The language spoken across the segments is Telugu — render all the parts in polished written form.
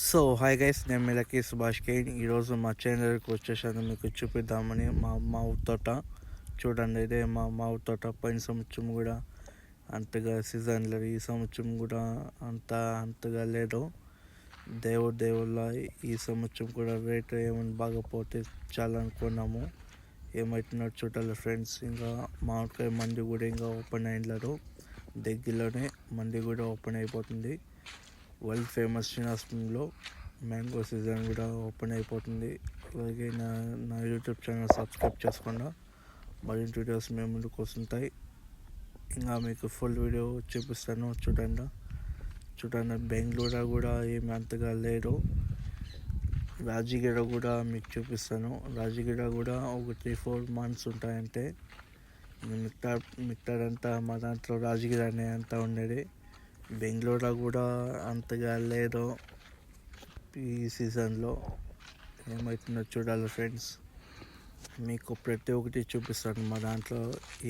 సో హాయ్ గైస్, నేను మీ లక్కీ సుభాష్ కేన్. ఈరోజు మా ఛానల్కి వచ్చేసాను మీకు చూపిద్దామని. మా మామిడి తోట చూడండి. ఇదే మా మామిడి తోట. పోయిన సంవత్సరం కూడా అంతగా సీజన్ లేదు, ఈ సంవత్సరం కూడా అంతగా లేదు. దేవుళ్ళ ఈ సంవత్సరం కూడా రేట్ ఏమైనా బాగా పోతే చాలా అనుకున్నాము. ఏమవుతున్నట్టు చూడాలి ఫ్రెండ్స్. ఇంకా మామిడికాయ మండి కూడా ఇంకా ఓపెన్ అయ్యలేదు. దగ్గరలోనే మండి కూడా ఓపెన్ అయిపోతుంది. వరల్డ్ ఫేమస్ శ్రీనివాసపురంలో మ్యాంగో సీజన్ కూడా ఓపెన్ అయిపోతుంది. అలాగే నా యూట్యూబ్ ఛానల్ సబ్స్క్రైబ్ చేసుకుండా మరిన్ని వీడియోస్ మేము ముందుకు వస్తుంటాయి. ఇంకా మీకు ఫుల్ వీడియో చూపిస్తాను. చూడండి బెంగళూరు కూడా ఏమి అంతగా లేదు. రాజగిర కూడా మీకు చూపిస్తాను. రాజగిర కూడా ఒక 3-4 months ఉంటాయంటే. మిగతాదంతా మా దాంట్లో రాజగిర అనే అంతా ఉండేది. బెంగళూరు కూడా అంతగా లేదు. ఈ సీజన్లో ఏమవుతుందో చూడాలి ఫ్రెండ్స్. మీకు ప్రతి ఒక్కటి చూపిస్తాను. మా దాంట్లో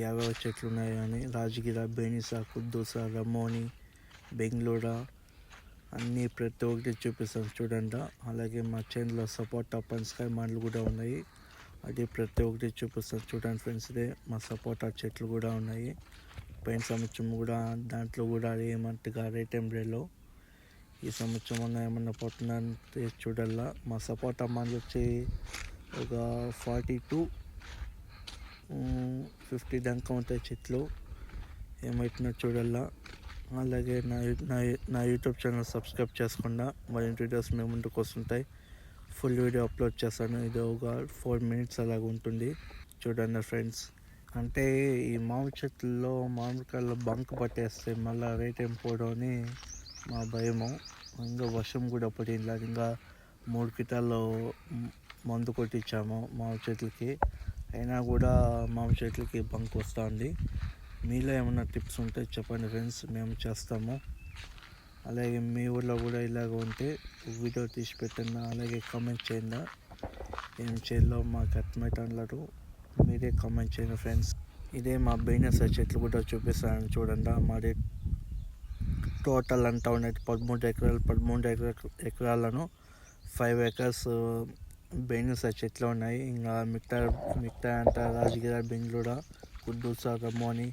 యాభై చెట్లు ఉన్నాయని రాజగిర, బెనిసా, కుద్దూస, రమోని, బెంగళూరు అన్నీ ప్రతి ఒక్కటి చూపిస్తాను చూడండి. అలాగే మా చేనులో సపోటా, పనసకాయ మాటలు కూడా ఉన్నాయి. అది ప్రతి ఒక్కటి చూపిస్తాను చూడండి ఫ్రెండ్స్. ఇదే మా సపోటా చెట్లు కూడా ఉన్నాయి. పోయిన సంవత్సరం కూడా దాంట్లో కూడా ఏమంతగా రేట్ ఏం రేలో. ఈ సంవత్సరం ఏమన్నా పోతుందంటే చూడాలా. మా సపోటా మాటలు వచ్చి ఒక 40 to 50 దాకా ఉంటాయి చెట్లు. ఏమవుతుందో చూడాలా. అలాగే నా యూట్యూబ్ ఛానల్ సబ్స్క్రైబ్ చేసుకుండా మరిన్ని వీడియోస్ మేము ముందుకు వస్తుంటాయి. ఫుల్ వీడియో అప్లోడ్ చేస్తాను. ఇది ఒక 4 minutes అలాగ ఉంటుంది. చూడండి ఫ్రెండ్స్. అంటే ఈ మామిడి చెట్లలో మామిడికాయలు బంక్ పట్టేస్తే మళ్ళీ రేట్ ఏం పోవడం అని మా భయము. ఇంకా వర్షం కూడా పడింది. ఇంకా 3 కిటాల్లో మందు కొట్టించాము మామిడి చెట్లకి. అయినా కూడా మామిడి చెట్లకి బంక్ వస్తుంది. మీలో ఏమైనా టిప్స్ ఉంటే చెప్పండి ఫ్రెండ్స్, మేము చేస్తాము. అలాగే మీ ఊళ్ళో కూడా ఇలాగ ఉంటే వీడియో తీసి పెట్టండి. అలాగే కామెంట్ చేయండి. ఏం చేయాలో మాకు అర్థమవుతాడు. మీరే కామెంట్ చేయండి ఫ్రెండ్స్. ఇదే మా బీనస్ చెట్లు కూడా చూపిస్తాను చూడండి. మాది టోటల్ అంతా ఉన్నది 13 ఎకరాలను 5 acres బీనస్ చెట్లు ఉన్నాయి. ఇంకా మిగతా అంతా రాజగిర, బెంగళూరు, కుద్దూస, రమోని,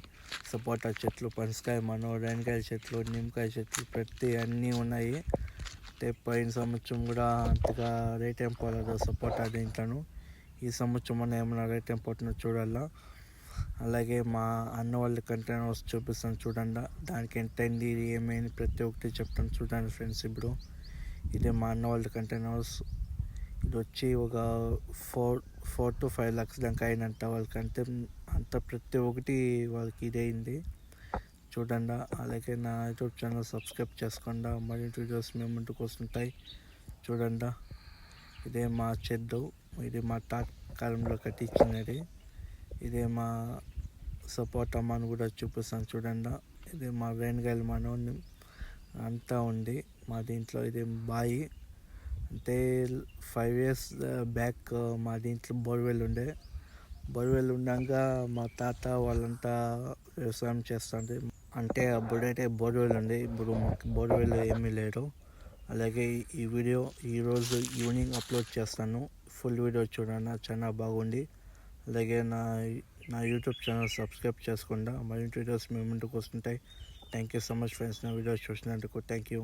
సపోటా చెట్లు, పనసకాయ, రేణికాయ చెట్లు, నిమ్మకాయ చెట్లు ప్రతి అన్నీ ఉన్నాయి. అంటే పోయిన సంవత్సరం కూడా అంతగా రేట్ ఏం పోలేదు సపోటా దీంట్లోను. ఈ సంవత్సరం ఏమైనా రేట్ ఏం పోతుందో చూడాలా. అలాగే మా అన్న వాళ్ళ కంటైనర్స్ చూపిస్తాను చూడండి. దానికి ఎంత అయింది, ఏమైంది ప్రతి ఒక్కటి చెప్తాను చూడండి ఫ్రెండ్స్. ఇప్పుడు ఇదే మా అన్న వాళ్ళ కంటైనర్స్. ఇది వచ్చి ఒక 4 to 5 lakhs దాకా అయినంత వాళ్ళకంటే అంత ప్రతి ఒక్కటి వాళ్ళకి ఇదైంది చూడండి. అలాగే నా యూట్యూబ్ ఛానల్ సబ్స్క్రైబ్ చేసుకోండి. మరిన్ని వీడియోస్ మేము ముందుకు వస్తుంటాయి చూడండి. ఇదే మా చెడ్డు. ఇది మా తాత కాలంలో కట్టించినది. ఇదే మా సపోటా మాను కూడా చూపిస్తాను చూడండి. ఇది మా రేణికాయల మాను అంతా ఉంది మా దీంట్లో. ఇది బాయి. అంటే 5 years బ్యాక్ మా దీంట్లో బోర్వెల్ ఉన్నాక మా తాత వాళ్ళంతా వ్యవసాయం చేస్తుంది. అంటే అప్పుడైతే బోర్వెల్ ఉంది, ఇప్పుడు మాకు బోర్వెల్ ఏమీ లేదు. అలాగే ఈ వీడియో ఈరోజు ఈవినింగ్ అప్లోడ్ చేస్తాను. ఫుల్ వీడియో చూడండి, చాలా బాగుంది. అలాగే నా యూట్యూబ్ ఛానల్ సబ్స్క్రైబ్ చేసుకుండా మరిన్ని వీడియోస్ మేము ముందుకు వస్తుంటాయి. Thank you so much friends. నా వీడియోస్ చూసినందుకు థ్యాంక్ యూ.